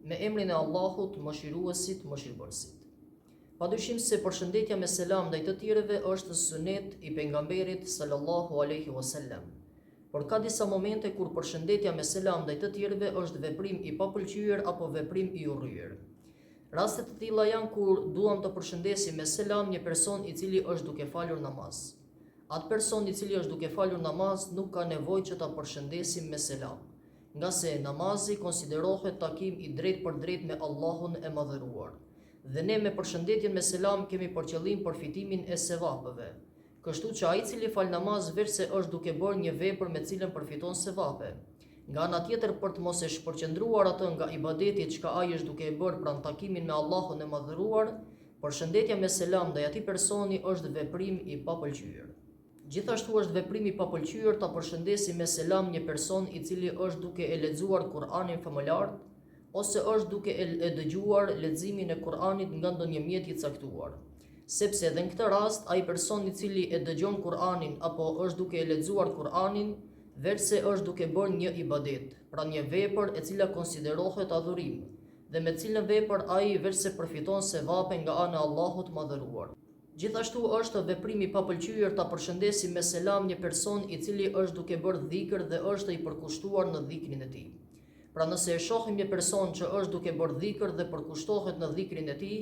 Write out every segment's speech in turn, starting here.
Me emrin e Allahut, mëshiruesit, mëshirbërësit. Padyshim se përshëndetja me selam ndaj të tjerëve është sunet i pejgamberit sallallahu alaihi wasallam. Por ka disa momente kur përshëndetja me selam ndaj të tjerëve është veprim i papëlqyer apo veprim i urryer. Raste të tilla janë kur duam të përshëndesim me selam një person i cili është duke falur namaz. Atë person i cili është duke falur namaz nuk ka nevojë që ta përshëndesim me selam, nga se namazi konsiderohet takim i drejt për drejt me Allahun e madhëruar. Dhe ne me përshëndetjen me selam kemi për qëllim përfitimin e sevapëve. Kështu që ai i cili fal namaz veçse është duke bërë një vepër me cilën përfiton sevape. Nga ana tjetër, për të mos e shpërqendruar atë nga ibadeti çka ai është duke e bërë pranë takimin me Allahun e madhëruar, përshëndetja me selam ndaj atij personi është veprim i papëlqyer. Gjithashtu është veprim i papëlqyer ta përshëndesim me selam një person i cili është duke e lexuar Kur'anin famëlar ose është duke e dëgjuar leximin e Kur'anit nga ndonjë mjet i caktuar. Sepse edhe në këtë rast ai person i cili e dëgjon Kur'anin apo është duke e lexuar Kur'anin veçse është duke bërë një ibadet, pra një vepër e cila konsiderohet adhurim, dhe me cilën vepër ai veçse përfiton sevape nga ana e Allahut madhëruar. Gjithashtu është veprim i papëlqyer ta përshëndesim me selam një person i cili është duke bërë dhikr dhe është i përkushtuar në dhikrin e tij. Pra nëse e shohim një person që është duke bërë dhikr dhe përkushtohet në dhikrin e tij,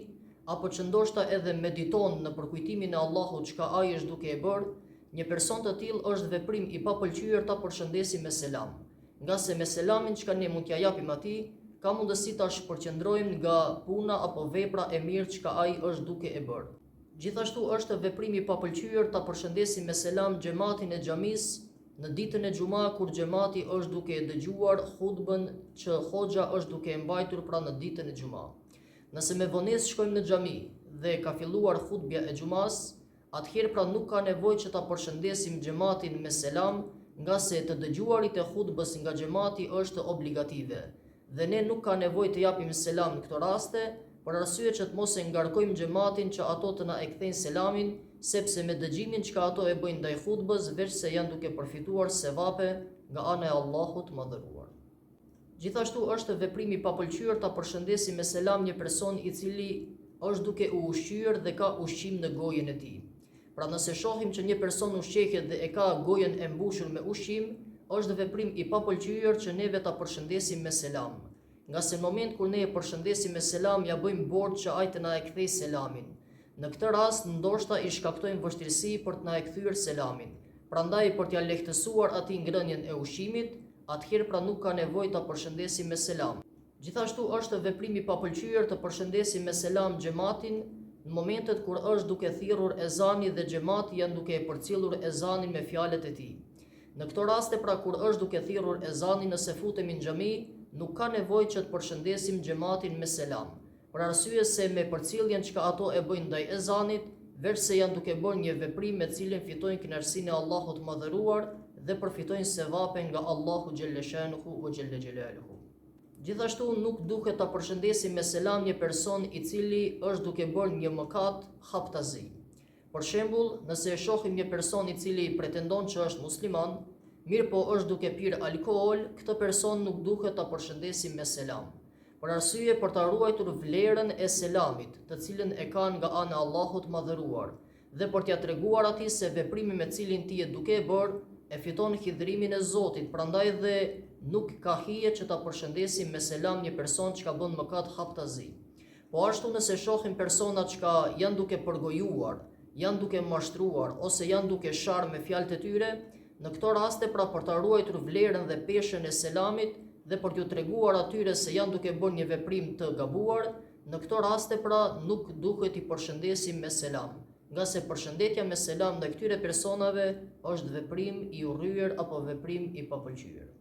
apo që ndoshta edhe mediton në përkujtimin e Allahut çka ai është duke e bërë, një person të tillë është veprim i papëlqyer ta përshëndesim me selam, nga se me selamin çka ne mund t'ja japim atij, ka mundësi ta shpërqendrojmë nga puna apo vepra e mirë çka ai është duke e bërë. Gjithashtu është veprim i papëlqyer ta përshëndesim me selam xhamatin e xhamisë në ditën e xuma kur xhamati është duke e dëgjuar hutbën që hoxha është duke e mbajtur pra në ditën e xuma. Nëse me vonesë shkojmë në xhami dhe ka filluar hutbja e xumas, atëherë pra nuk ka nevojë që ta përshëndesim xhamatin me selam, nga se të dëgjuarit e hutbës nga xhamati është obligative dhe ne nuk ka nevojë të japim selam në këto raste, për arsye që të mos e ngarkojmë xhamatin që ato të na e kthejnë selamin, sepse me dëgjimin që ato e bëjnë ndaj hutbës veçse janë duke përfituar sevape nga ana e Allahut madhëruar. Gjithashtu është veprim i papëlqyer ta përshëndesim me selam një person i cili është duke u ushqyer dhe ka ushqim në gojen e tij. Pra nëse shohim që një person ushqehet dhe e ka gojen e mbushur me ushqim, është veprim i papëlqyer që neve ta përshëndesim me selam. Nga se në moment kur ne e përshëndesim me selam, ja bëjmë borxh që ai të na e kthej selamin. Në këtë rast ndoshta i shkaktojmë vështirësi për të na e kthyer selamin. Prandaj për t'ia lehtësuar atij ngrënien e ushqimit, atëherë pra nuk ka nevojë ta përshëndesim me selam. Gjithashtu është veprim i papëlqyer të përshëndesim me selam xhamatin në momentet kur është duke thirrur ezani dhe xhamati janë duke e përcjellur ezanin me fjalët e tij. Në këto raste pra kur është duke thirrur ezanin nëse futemi në xhami, nuk ka nevojë që të përshëndesim xhamatin me selam, për arsye se me përcjelljen çka ato e bëjnë ndaj ezanit, veçse janë duke bërë një veprim me cilën fitojnë kënaqësinë e Allahut madhëruar dhe përfitojnë sevape nga Allahu xhelle shanuhu ve xhelle xhelaluhu. Gjithashtu nuk duhet ta përshëndesim me selam një person i cili është duke bërë një mëkat haptazi. Për shembull, nëse e shohim një person i cili pretendon që është musliman, mirë po është duke pirë alkool, këtë person nuk duhet ta përshëndesim me selam. Për arsye për ta ruajtur vlerën e selamit, të cilën e kanë nga ana e Allahut madhëruar, dhe për t'ia treguar atij se veprimi me cilin ti je duke e bërë e fiton hidhrimin e Zotit, prandaj dhe nuk ka hije që ta përshëndesim me selam një person që ka bën mëkat haptazi. Po ashtu nëse shohim persona që janë duke përgojuar, janë duke mashtruar ose janë duke sharë me fjalët e tyre, në këto raste pra për ta ruajtur vlerën dhe peshën e selamit dhe për t'ju treguar atyre se janë duke bërë një veprim të gabuar, në këto raste pra nuk duhet i përshëndesim me selam, nga se përshëndetja me selam ndaj këtyre personave është veprim i urryer apo veprim i papëlqyer.